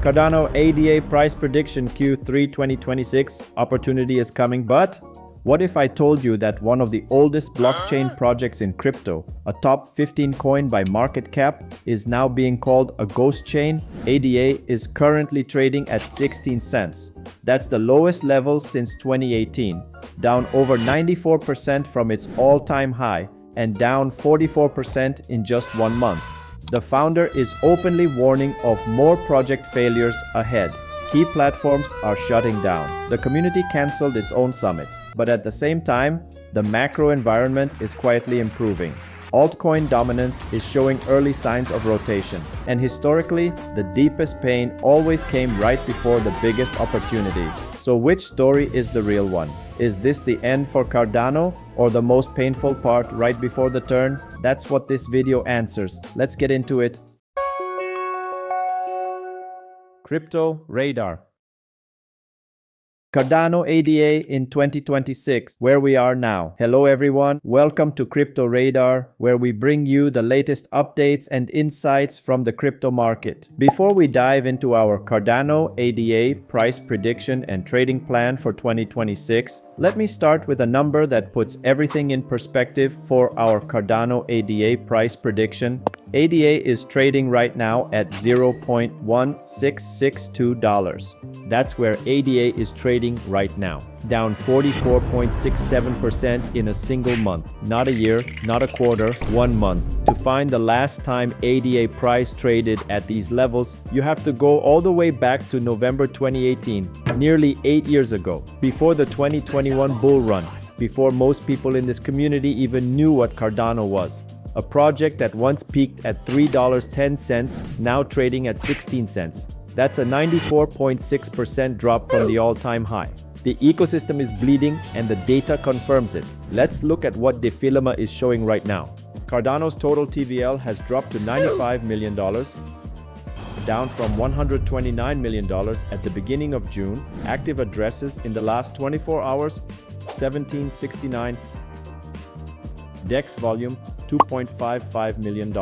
Cardano ADA price prediction Q3 2026. Opportunity is coming, but what if I told you that one of the oldest blockchain projects in crypto, a top 15 coin by market cap, is now being called a ghost chain? ADA is currently trading at 16 cents. That's the lowest level since 2018, down over 94% from its all-time high and down 44% in just 1 month. The founder is openly warning of more project failures ahead. Key platforms are shutting down. The community cancelled its own summit. But at the same time, the macro environment is quietly improving. Altcoin dominance is showing early signs of rotation. And historically, the deepest pain always came right before the biggest opportunity. So which story is the real one? Is this the end for Cardano or the most painful part right before the turn? That's what this video answers. Let's get into it. Crypto Radar. Cardano ADA in 2026, where we are now. Hello everyone, welcome to Crypto Radar, where we bring you the latest updates and insights from the crypto market. Before we dive into our Cardano ADA price prediction and trading plan for 2026, let me start with a number that puts everything in perspective for our Cardano ADA price prediction. ADA is trading right now at $0.1662. That's where ADA is trading right now, down 44.67% in a single month. Not a year, not a quarter, 1 month. To find the last time ADA price traded at these levels, you have to go all the way back to November 2018, nearly 8 years ago, before the 2021 bull run, before most people in this community even knew what Cardano was. A project that once peaked at $3.10, now trading at 16 cents. That's a 94.6% drop from the all-time high. The ecosystem is bleeding and the data confirms it. Let's look at what Defilama is showing right now. Cardano's total TVL has dropped to $95 million, down from $129 million at the beginning of June. Active addresses in the last 24 hours, 1769. DEX volume, $2.55 million.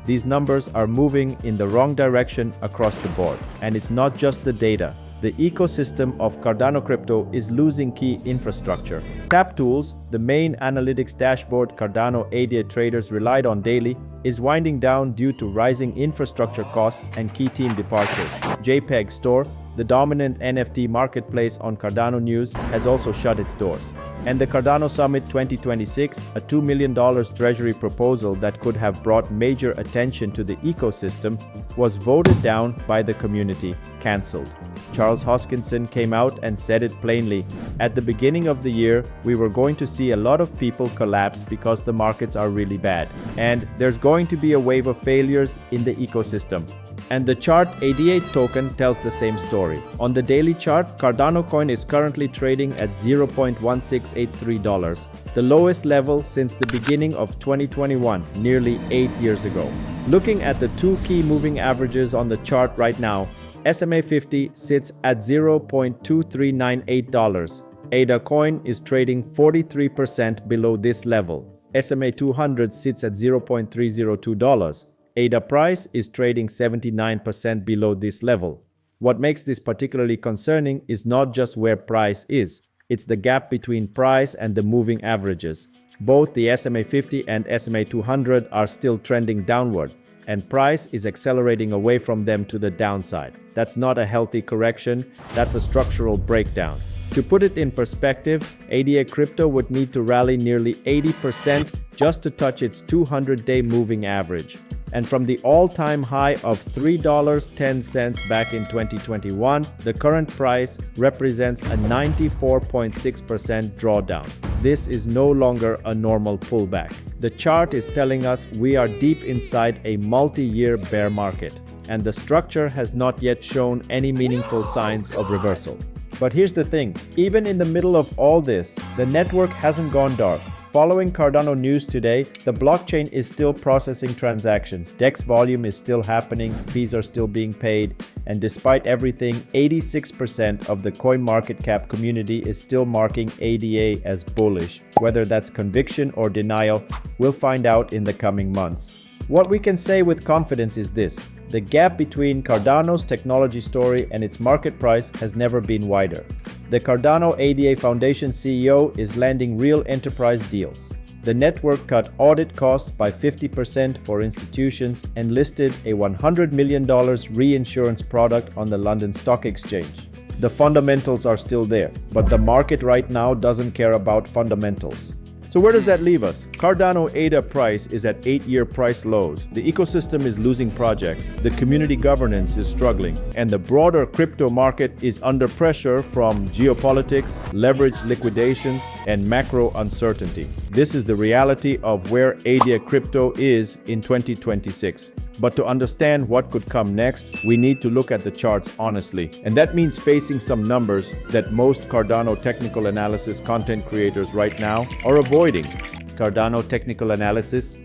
These numbers are moving in the wrong direction across the board. And it's not just the data. The ecosystem of Cardano Crypto is losing key infrastructure. Tap Tools, the main analytics dashboard Cardano ADA traders relied on daily, is winding down due to rising infrastructure costs and key team departures. JPEG Store, the dominant NFT marketplace on Cardano News, has also shut its doors. And the Cardano Summit 2026, a $2 million treasury proposal that could have brought major attention to the ecosystem, was voted down by the community, cancelled. Charles Hoskinson came out and said it plainly. At the beginning of the year, we were going to see a lot of people collapse because the markets are really bad. And there's going to be a wave of failures in the ecosystem. And the chart ADA token tells the same story. On the daily chart, Cardano Coin is currently trading at $0.1683, the lowest level since the beginning of 2021, nearly 8 years ago. Looking at the two key moving averages on the chart right now, SMA 50 sits at $0.2398. ADA Coin is trading 43% below this level. SMA 200 sits at $0.302. ADA price is trading 79% below this level. What makes this particularly concerning is not just where price is, it's the gap between price and the moving averages. Both the SMA 50 and SMA 200 are still trending downward, and price is accelerating away from them to the downside. That's not a healthy correction, that's a structural breakdown. To put it in perspective, ADA Crypto would need to rally nearly 80% just to touch its 200-day moving average. And from the all-time high of $3.10 back in 2021, the current price represents a 94.6% drawdown. This is no longer a normal pullback. The chart is telling us we are deep inside a multi-year bear market, and the structure has not yet shown any meaningful signs of reversal. But here's the thing, even in the middle of all this, the network hasn't gone dark. Following Cardano news today, the blockchain is still processing transactions, DEX volume is still happening, fees are still being paid, and despite everything, 86% of the CoinMarketCap community is still marking ADA as bullish. Whether that's conviction or denial, we'll find out in the coming months. What we can say with confidence is this: The gap between Cardano's technology story and its market price has never been wider. The Cardano ADA Foundation CEO is landing real enterprise deals. The network cut audit costs by 50% for institutions and listed a $100 million reinsurance product on the London Stock Exchange. The fundamentals are still there, but the market right now doesn't care about fundamentals. So where does that leave us? Cardano ADA price is at 8-year price lows. The ecosystem is losing projects, the community governance is struggling, and the broader crypto market is under pressure from geopolitics, leverage liquidations, and macro uncertainty. This is the reality of where ADA Crypto is in 2026. But to understand what could come next, we need to look at the charts honestly. And that means facing some numbers that most Cardano technical analysis content creators right now are avoiding. Cardano technical analysis.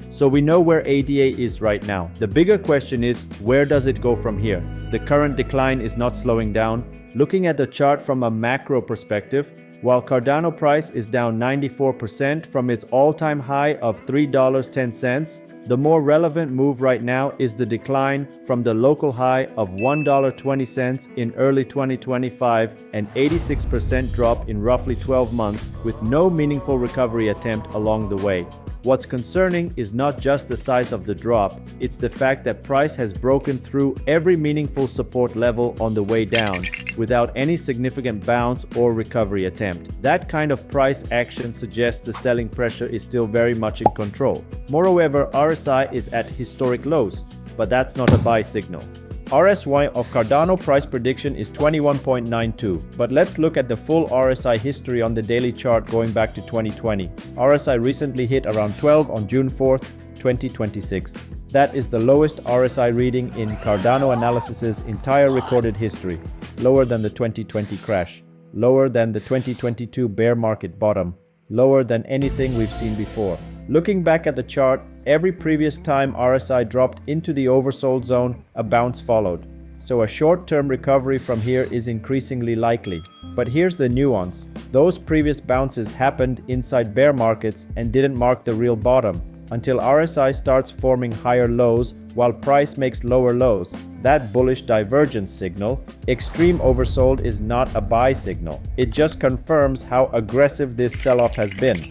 So we know where ADA is right now. The bigger question is, where does it go from here? The current decline is not slowing down. Looking at the chart from a macro perspective, while Cardano price is down 94% from its all-time high of $3.10, the more relevant move right now is the decline from the local high of $1.20 in early 2025, an 86% drop in roughly 12 months with no meaningful recovery attempt along the way. What's concerning is not just the size of the drop, it's the fact that price has broken through every meaningful support level on the way down without any significant bounce or recovery attempt. That kind of price action suggests the selling pressure is still very much in control. Moreover, RSI is at historic lows, but that's not a buy signal. RSI of Cardano price prediction is 21.92, but let's look at the full RSI history on the daily chart going back to 2020. RSI recently hit around 12 on June 4th, 2026. That is the lowest RSI reading in Cardano Analysis's entire recorded history, lower than the 2020 crash, lower than the 2022 bear market bottom, lower than anything we've seen before. Looking back at the chart, every previous time RSI dropped into the oversold zone, a bounce followed. So a short-term recovery from here is increasingly likely. But here's the nuance. Those previous bounces happened inside bear markets and didn't mark the real bottom until RSI starts forming higher lows while price makes lower lows. That bullish divergence signal, extreme oversold, is not a buy signal. It just confirms how aggressive this sell-off has been.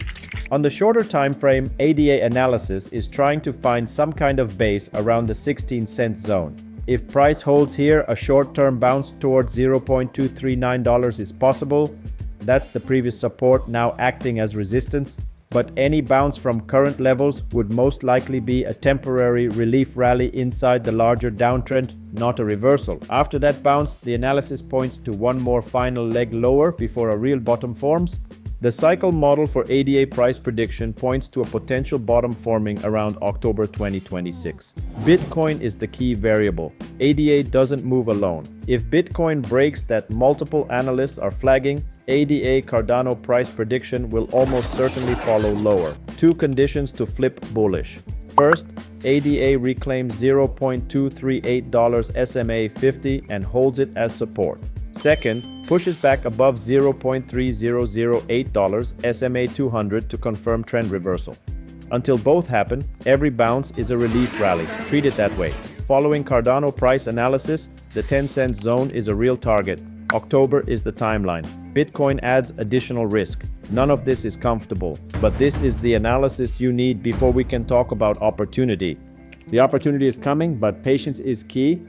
On the shorter time frame, ADA analysis is trying to find some kind of base around the 16-cent zone. If price holds here, a short-term bounce towards $0.239 is possible. That's the previous support now acting as resistance. But any bounce from current levels would most likely be a temporary relief rally inside the larger downtrend, not a reversal. After that bounce, the analysis points to one more final leg lower before a real bottom forms. The cycle model for ADA price prediction points to a potential bottom forming around October 2026. Bitcoin is the key variable. ADA doesn't move alone. If Bitcoin breaks that multiple analysts are flagging, ADA Cardano price prediction will almost certainly follow lower. Two conditions to flip bullish. First, ADA reclaims $0.238 SMA 50 and holds it as support. Second, pushes back above $0.3008 SMA 200 to confirm trend reversal. Until both happen, every bounce is a relief rally. Treat it that way. Following Cardano price analysis, the 10-cent zone is a real target. October is the timeline. Bitcoin adds additional risk. None of this is comfortable, but this is the analysis you need before we can talk about opportunity. The opportunity is coming, but patience is key.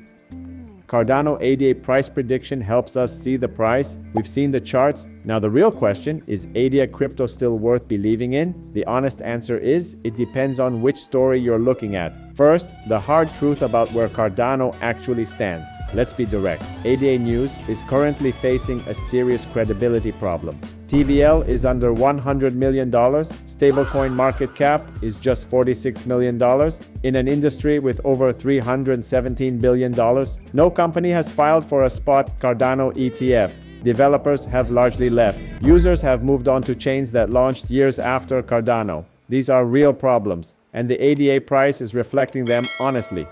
Cardano ADA price prediction helps us see the price. We've seen the charts. Now the real question is ADA Crypto still worth believing in? The honest answer is, it depends on which story you're looking at. First, the hard truth about where Cardano actually stands. Let's be direct. ADA News is currently facing a serious credibility problem. TVL is under $100 million. Stablecoin market cap is just $46 million. In an industry with over $317 billion, no company has filed for a spot Cardano ETF. Developers have largely left. Users have moved on to chains that launched years after Cardano. These are real problems, and the ADA price is reflecting them honestly.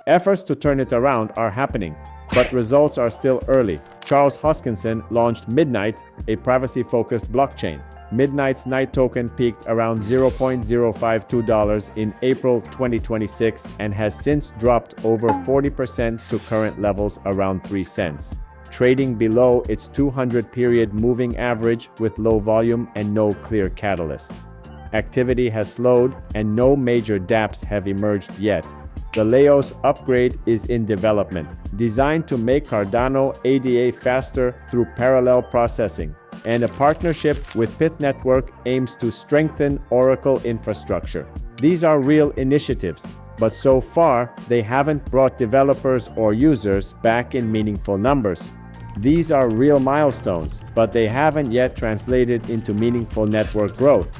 Efforts to turn it around are happening, but results are still early. Charles Hoskinson launched Midnight, a privacy-focused blockchain. Midnight's night token peaked around $0.052 in April 2026 and has since dropped over 40% to current levels around 3 cents, trading below its 200-period moving average with low volume and no clear catalyst. Activity has slowed and no major dApps have emerged yet. The Leos upgrade is in development, designed to make Cardano ADA faster through parallel processing, and a partnership with Pyth Network aims to strengthen Oracle infrastructure. These are real initiatives, but so far they haven't brought developers or users back in meaningful numbers. These are real milestones, but they haven't yet translated into meaningful network growth.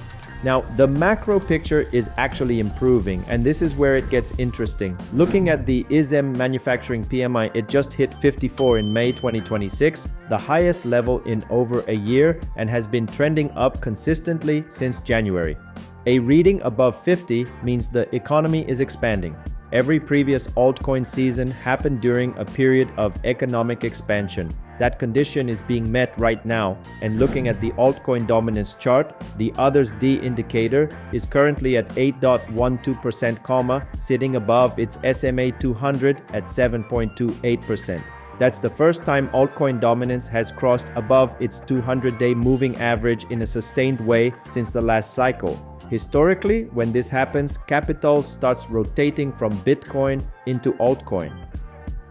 Now, the macro picture is actually improving, and this is where it gets interesting. Looking at the ISM manufacturing PMI, it just hit 54 in May 2026, the highest level in over a year, and has been trending up consistently since January. A reading above 50 means the economy is expanding. Every previous altcoin season happened during a period of economic expansion. That condition is being met right now, and looking at the altcoin dominance chart, the Others D indicator is currently at 8.12%, sitting above its SMA 200 at 7.28%. That's the first time altcoin dominance has crossed above its 200-day moving average in a sustained way since the last cycle. Historically, when this happens, capital starts rotating from Bitcoin into altcoin.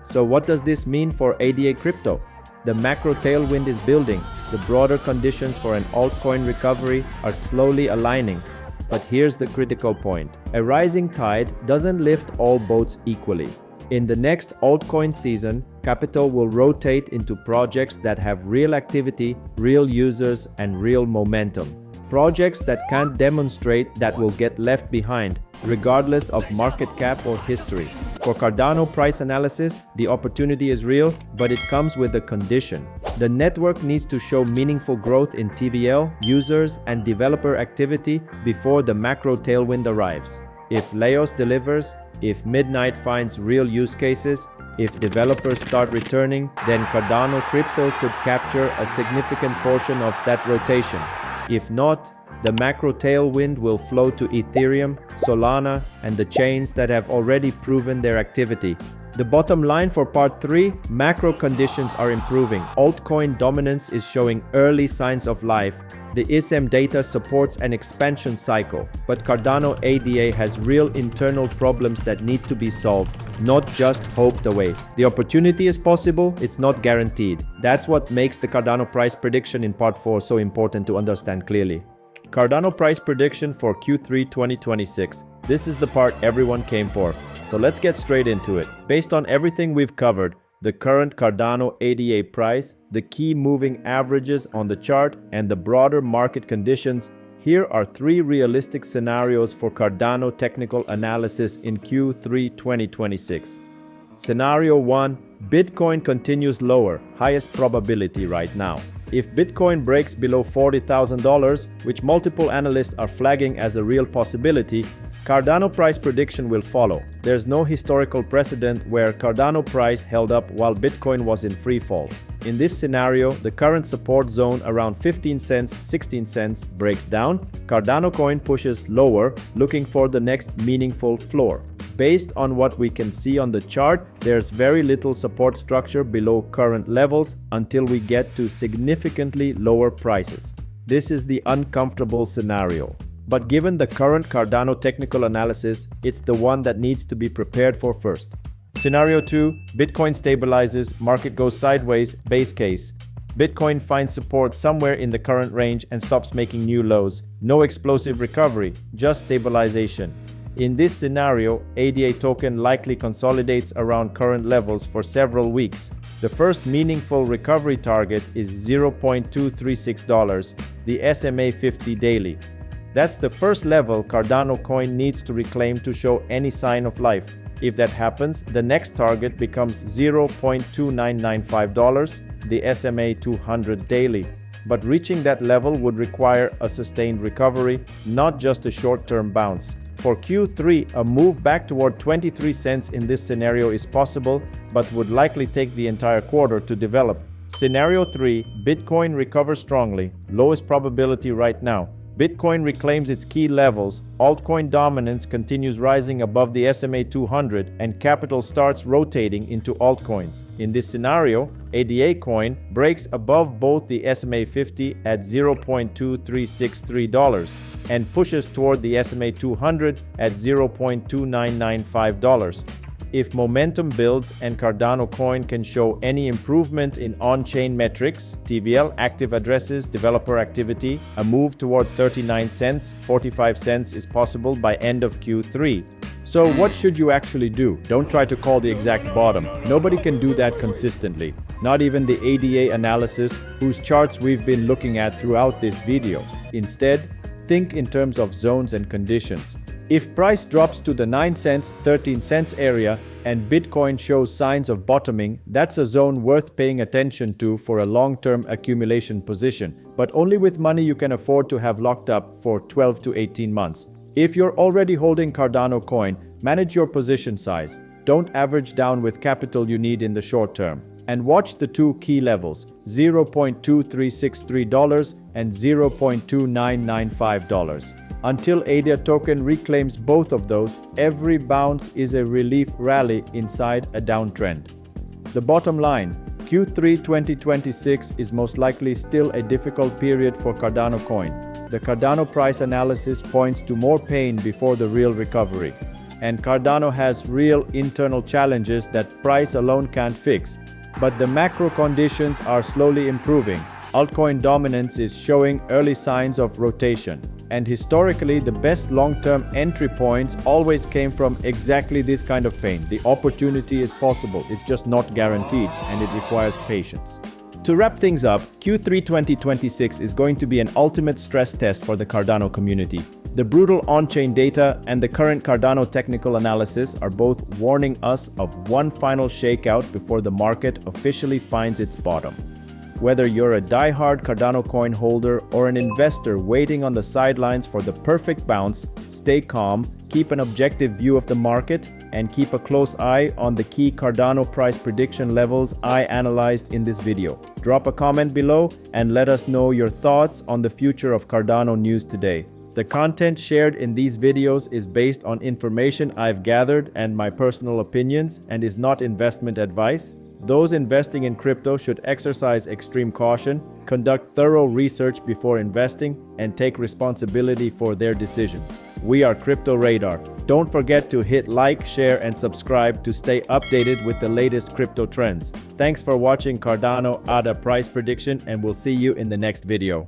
So what does this mean for ADA Crypto? The macro tailwind is building. The broader conditions for an altcoin recovery are slowly aligning. But here's the critical point. A rising tide doesn't lift all boats equally. In the next altcoin season, capital will rotate into projects that have real activity, real users, and real momentum. Projects that can't demonstrate that will get left behind, regardless of market cap or history. For Cardano price analysis, the opportunity is real, but it comes with a condition. The network needs to show meaningful growth in TVL, users, and developer activity before the macro tailwind arrives. If Leos delivers, if Midnight finds real use cases, if developers start returning, then Cardano Crypto could capture a significant portion of that rotation. If not, the macro tailwind will flow to Ethereum, Solana, and the chains that have already proven their activity. The bottom line for part 3, macro conditions are improving. Altcoin dominance is showing early signs of life. The ISM data supports an expansion cycle, but Cardano ADA has real internal problems that need to be solved, not just hoped away. The opportunity is possible, it's not guaranteed. That's what makes the Cardano price prediction in part 4 so important to understand clearly. Cardano price prediction for Q3 2026. This is the part everyone came for, so let's get straight into it. Based on everything we've covered, the current Cardano ADA price, the key moving averages on the chart, and the broader market conditions, here are 3 realistic scenarios for Cardano technical analysis in Q3 2026. Scenario 1, Bitcoin continues lower, highest probability right now. If Bitcoin breaks below $40,000, which multiple analysts are flagging as a real possibility, Cardano price prediction will follow. There's no historical precedent where Cardano price held up while Bitcoin was in free fall. In this scenario, the current support zone around 15 cents, 16 cents breaks down. Cardano Coin pushes lower, looking for the next meaningful floor. Based on what we can see on the chart, there's very little support structure below current levels until we get to significantly lower prices. This is the uncomfortable scenario. But given the current Cardano technical analysis, it's the one that needs to be prepared for first. Scenario 2, Bitcoin stabilizes, market goes sideways, base case. Bitcoin finds support somewhere in the current range and stops making new lows. No explosive recovery, just stabilization. In this scenario, ADA token likely consolidates around current levels for several weeks. The first meaningful recovery target is $0.236, the SMA 50 daily. That's the first level Cardano Coin needs to reclaim to show any sign of life. If that happens, the next target becomes $0.2995, the SMA 200 daily. But reaching that level would require a sustained recovery, not just a short-term bounce. For Q3, a move back toward 23 cents in this scenario is possible, but would likely take the entire quarter to develop. Scenario 3, Bitcoin recovers strongly, lowest probability right now. Bitcoin reclaims its key levels, altcoin dominance continues rising above the SMA 200, and capital starts rotating into altcoins. In this scenario, ADA Coin breaks above both the SMA 50 at $0.2363 and pushes toward the SMA 200 at $0.2995. If momentum builds and Cardano Coin can show any improvement in on-chain metrics, TVL, active addresses, developer activity, a move toward 39 cents, 45 cents is possible by end of Q3. So what should you actually do? Don't try to call the exact bottom. Nobody can do that consistently. Not even the ADA analysis, whose charts we've been looking at throughout this video. Instead, think in terms of zones and conditions. If price drops to the 9 cents, 13 cents area and Bitcoin shows signs of bottoming, that's a zone worth paying attention to for a long-term accumulation position, but only with money you can afford to have locked up for 12 to 18 months. If you're already holding Cardano Coin, manage your position size. Don't average down with capital you need in the short term. And watch the two key levels, $0.2363 and $0.2995. Until ADA token reclaims both of those, every bounce is a relief rally inside a downtrend. The bottom line, Q3 2026 is most likely still a difficult period for Cardano Coin. The Cardano price analysis points to more pain before the real recovery. And Cardano has real internal challenges that price alone can't fix. But the macro conditions are slowly improving. Altcoin dominance is showing early signs of rotation. And historically, the best long-term entry points always came from exactly this kind of pain. The opportunity is possible, it's just not guaranteed, and it requires patience. To wrap things up, Q3 2026 is going to be an ultimate stress test for the Cardano community. The brutal on-chain data and the current Cardano technical analysis are both warning us of one final shakeout before the market officially finds its bottom. Whether you're a die-hard Cardano Coin holder or an investor waiting on the sidelines for the perfect bounce, stay calm, keep an objective view of the market, and keep a close eye on the key Cardano price prediction levels I analyzed in this video. Drop a comment below and let us know your thoughts on the future of Cardano news today. The content shared in these videos is based on information I've gathered and my personal opinions and is not investment advice. Those investing in crypto should exercise extreme caution, conduct thorough research before investing, and take responsibility for their decisions. We are Crypto Radar. Don't forget to hit like, share, and subscribe to stay updated with the latest crypto trends. Thanks for watching Cardano ADA price prediction, and we'll see you in the next video.